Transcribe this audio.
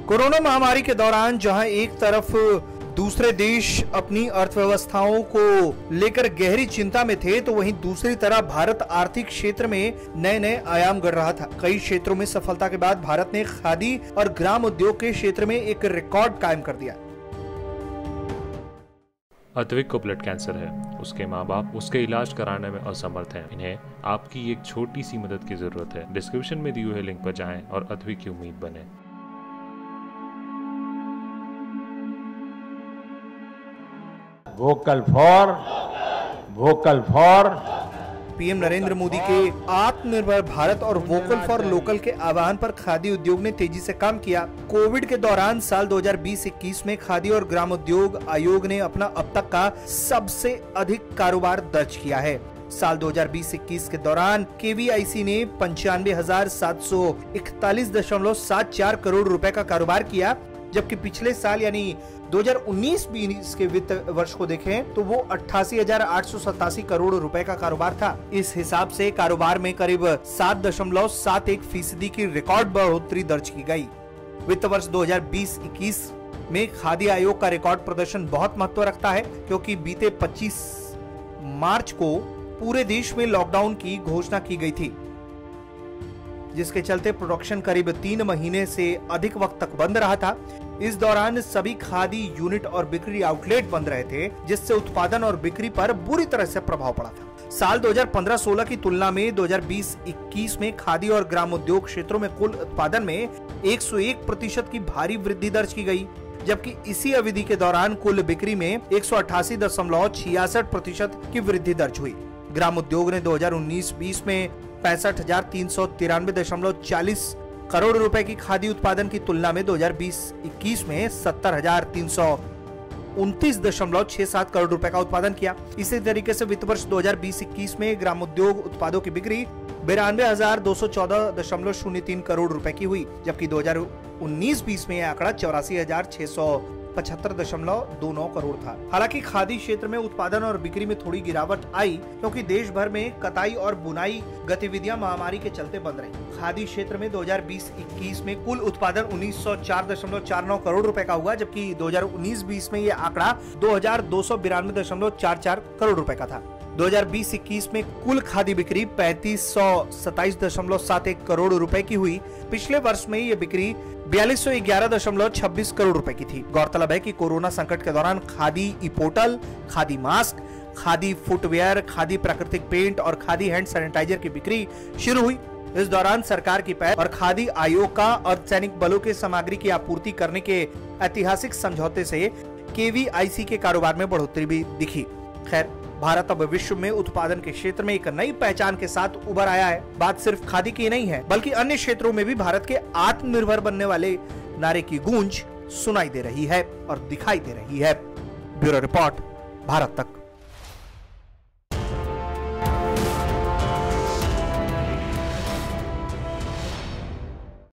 Corona महामारी के दौरान जहां एक तरफ दूसरे देश अपनी अर्थव्यवस्थाओं को लेकर गहरी चिंता में थे, तो वहीं दूसरी तरफ भारत आर्थिक क्षेत्र में नए नए आयाम गढ़ रहा था। कई क्षेत्रों में सफलता के बाद भारत ने खादी और ग्राम उद्योग के क्षेत्र में एक रिकॉर्ड कायम कर दिया। अद्विक को ब्लड कैंसर है। उसके माँ बाप उसके इलाज कराने में असमर्थ हैं। इन्हें आपकी एक छोटी सी मदद की जरूरत है। डिस्क्रिप्शन में दिए हुए लिंक पर जाएं और अद्विक की उम्मीद बने। Vocal for PM Narendra Modi के आत्मनिर्भर भारत और वोकल फॉर लोकल के आह्वान पर खादी उद्योग ने तेजी से काम किया। कोविड के दौरान साल 2020-21 में खादी और ग्राम उद्योग आयोग ने अपना अब तक का सबसे अधिक कारोबार दर्ज किया है। साल 2020-21 के दौरान केवीआईसी ने 95,741.74 करोड़ रुपए का कारोबार किया, जबकि पिछले साल यानी 2019-20 के वित्त वर्ष को देखें तो वो 88,887 करोड़ रुपए का कारोबार था। इस हिसाब से कारोबार में करीब 7.71% की रिकॉर्ड बढ़ोतरी दर्ज की गई। वित्त वर्ष 2020-21 में खादी आयोग का रिकॉर्ड प्रदर्शन बहुत महत्व रखता है, क्योंकि बीते 25 मार्च को पूरे देश में लॉकडाउन की घोषणा की गई थी, जिसके चलते प्रोडक्शन करीब 3 महीने से अधिक वक्त तक बंद रहा था। इस दौरान सभी खादी यूनिट और बिक्री आउटलेट बंद रहे थे, जिससे उत्पादन और बिक्री पर बुरी तरह से प्रभाव पड़ा था। साल 2015-16 की तुलना में 2020-21 में खादी और ग्राम उद्योग क्षेत्रों में कुल उत्पादन में 101% की भारी वृद्धि दर्ज की गई, जबकि इसी अवधि के दौरान कुल बिक्री में 188.66% की वृद्धि दर्ज हुई। ग्राम उद्योग ने 2019-20 में 65,393.40 करोड़ रुपए की खादी उत्पादन की तुलना में 2020-21 में 70,329.67 करोड़ रुपए का उत्पादन किया। इसी तरीके से वित्त वर्ष 2020-21 में ग्राम उद्योग उत्पादों की बिक्री 92,214.03 करोड़ रुपए की हुई, जबकि 2019-20 में यह आंकड़ा 84,675.29 करोड़ था। हालांकि खादी क्षेत्र में उत्पादन और बिक्री में थोड़ी गिरावट आई, क्योंकि देश भर में कताई और बुनाई गतिविधियां महामारी के चलते बंद रही। खादी क्षेत्र में 2020-21 में कुल उत्पादन 1904.49 करोड़ रुपए का हुआ, जबकि 2019-20 में यह आंकड़ा 2292.44 करोड़ रुपए का था। 2020-21 में कुल खादी बिक्री 3527.71 करोड़ रुपए की हुई। पिछले वर्ष में ये बिक्री 4211.26 करोड़ रुपए की थी। गौरतलब है कि कोरोना संकट के दौरान khadi e portal, khadi mask, khadi footwear, khadi प्राकृतिक पेंट और खादी हैंड सैनिटाइजर की बिक्री शुरू हुई। इस दौरान सरकार की पहल और खादी आयोग का अर्धसैनिक बलों के सामग्री की आपूर्ति करने के ऐतिहासिक समझौते से केवीआईसी के कारोबार में बढ़ोतरी भी दिखी। खैर, भारत अब विश्व में उत्पादन के क्षेत्र में एक नई पहचान के साथ उभर आया है। बात सिर्फ खादी की नहीं है, बल्कि अन्य क्षेत्रों में भी भारत के आत्मनिर्भर बनने वाले नारे की गूंज सुनाई दे रही है और दिखाई दे रही है। ब्यूरो रिपोर्ट, भारत तक।